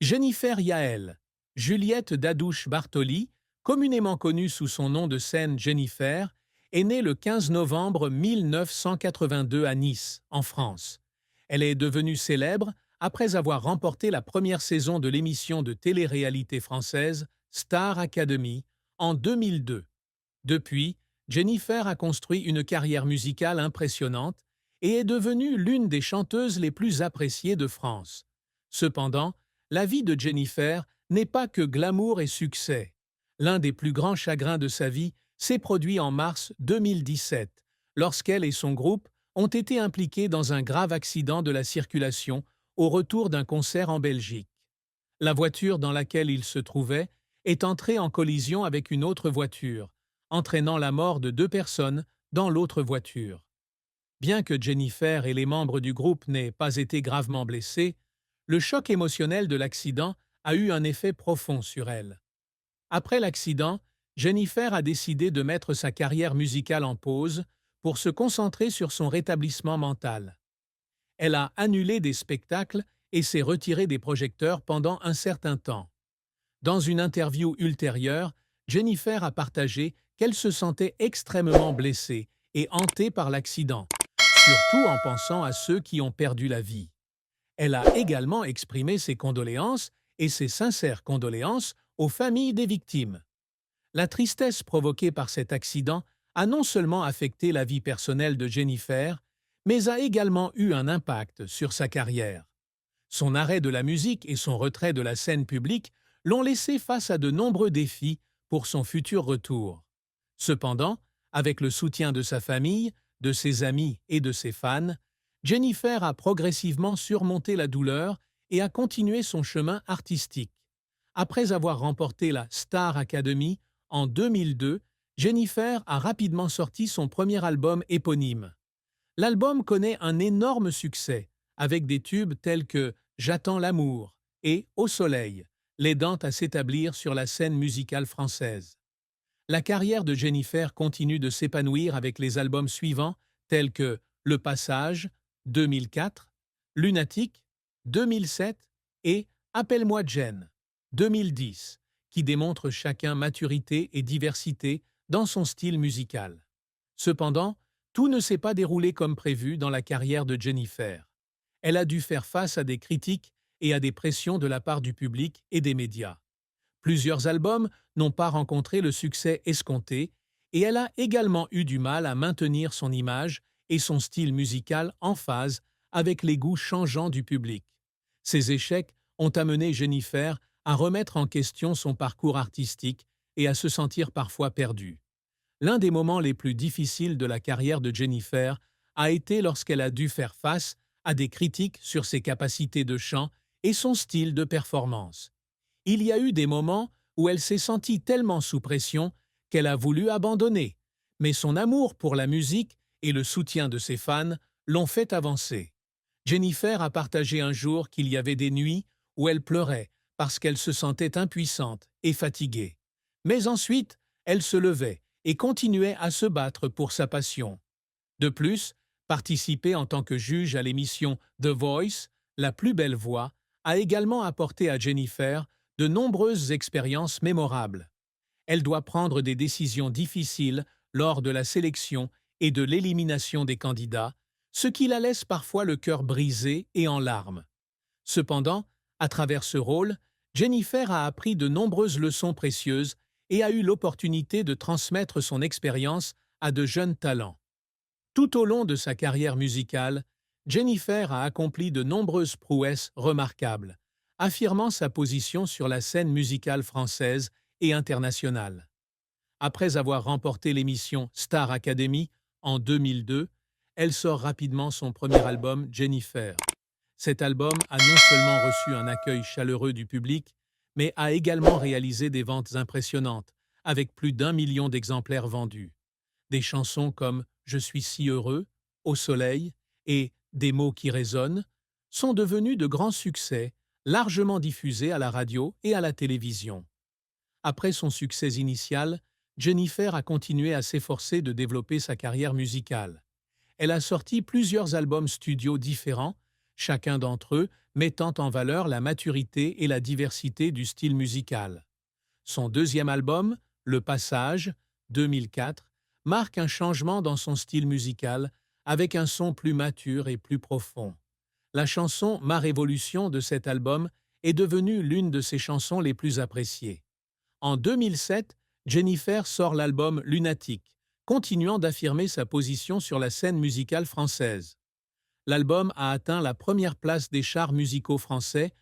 Jennifer Yael, Juliette Dadouche-Bartoli, communément connue sous son nom de scène Jennifer, est née le 15 novembre 1982 à Nice, en France. Elle est devenue célèbre après avoir remporté la première saison de l'émission de télé-réalité française Star Academy en 2002. Depuis, Jennifer a construit une carrière musicale impressionnante et est devenue l'une des chanteuses les plus appréciées de France. Cependant, la vie de Jennifer n'est pas que glamour et succès. L'un des plus grands chagrins de sa vie s'est produit en mars 2017, lorsqu'elle et son groupe ont été impliqués dans un grave accident de la circulation au retour d'un concert en Belgique. La voiture dans laquelle ils se trouvaient est entrée en collision avec une autre voiture, entraînant la mort de 2 personnes dans l'autre voiture. Bien que Jennifer et les membres du groupe n'aient pas été gravement blessés, le choc émotionnel de l'accident a eu un effet profond sur elle. Après l'accident, Jennifer a décidé de mettre sa carrière musicale en pause pour se concentrer sur son rétablissement mental. Elle a annulé des spectacles et s'est retirée des projecteurs pendant un certain temps. Dans une interview ultérieure, Jennifer a partagé qu'elle se sentait extrêmement blessée et hantée par l'accident, surtout en pensant à ceux qui ont perdu la vie. Elle a également exprimé ses condoléances et ses sincères condoléances aux familles des victimes. La tristesse provoquée par cet accident a non seulement affecté la vie personnelle de Jennifer, mais a également eu un impact sur sa carrière. Son arrêt de la musique et son retrait de la scène publique l'ont laissé face à de nombreux défis pour son futur retour. Cependant, avec le soutien de sa famille, de ses amis et de ses fans, Jennifer a progressivement surmonté la douleur et a continué son chemin artistique. Après avoir remporté la Star Academy en 2002, Jennifer a rapidement sorti son premier album éponyme. L'album connaît un énorme succès, avec des tubes tels que J'attends l'amour et Au soleil, l'aidant à s'établir sur la scène musicale française. La carrière de Jennifer continue de s'épanouir avec les albums suivants tels que Le Passage, 2004, Lunatique, 2007 et Appelle-moi Jen, 2010, qui démontrent chacun maturité et diversité dans son style musical. Cependant, tout ne s'est pas déroulé comme prévu dans la carrière de Jennifer. Elle a dû faire face à des critiques et à des pressions de la part du public et des médias. Plusieurs albums n'ont pas rencontré le succès escompté et elle a également eu du mal à maintenir son image et son style musical en phase avec les goûts changeants du public. Ces échecs ont amené Jennifer à remettre en question son parcours artistique et à se sentir parfois perdue. L'un des moments les plus difficiles de la carrière de Jennifer a été lorsqu'elle a dû faire face à des critiques sur ses capacités de chant et son style de performance. Il y a eu des moments où elle s'est sentie tellement sous pression qu'elle a voulu abandonner, mais son amour pour la musique et le soutien de ses fans l'ont fait avancer. Jennifer a partagé un jour qu'il y avait des nuits où elle pleurait parce qu'elle se sentait impuissante et fatiguée. Mais ensuite, elle se levait et continuait à se battre pour sa passion. De plus, participer en tant que juge à l'émission The Voice, La plus belle voix, a également apporté à Jennifer de nombreuses expériences mémorables. Elle doit prendre des décisions difficiles lors de la sélection et de l'élimination des candidats, ce qui la laisse parfois le cœur brisé et en larmes. Cependant, à travers ce rôle, Jennifer a appris de nombreuses leçons précieuses et a eu l'opportunité de transmettre son expérience à de jeunes talents. Tout au long de sa carrière musicale, Jennifer a accompli de nombreuses prouesses remarquables, affirmant sa position sur la scène musicale française et internationale. Après avoir remporté l'émission Star Academy en 2002, elle sort rapidement son premier album Jennifer. Cet album a non seulement reçu un accueil chaleureux du public, mais a également réalisé des ventes impressionnantes, avec plus d'1 million d'exemplaires vendus. Des chansons comme Je suis si heureux, Au soleil et Des mots qui résonnent sont devenues de grands succès, largement diffusés à la radio et à la télévision. Après son succès initial, Jennifer a continué à s'efforcer de développer sa carrière musicale. Elle a sorti plusieurs albums studio différents, chacun d'entre eux mettant en valeur la maturité et la diversité du style musical. Son deuxième album, Le Passage, 2004, marque un changement dans son style musical, avec un son plus mature et plus profond. La chanson Ma Révolution de cet album est devenue l'une de ses chansons les plus appréciées. En 2007, Jennifer sort l'album Lunatique, continuant d'affirmer sa position sur la scène musicale française. L'album a atteint la première place des charts musicaux français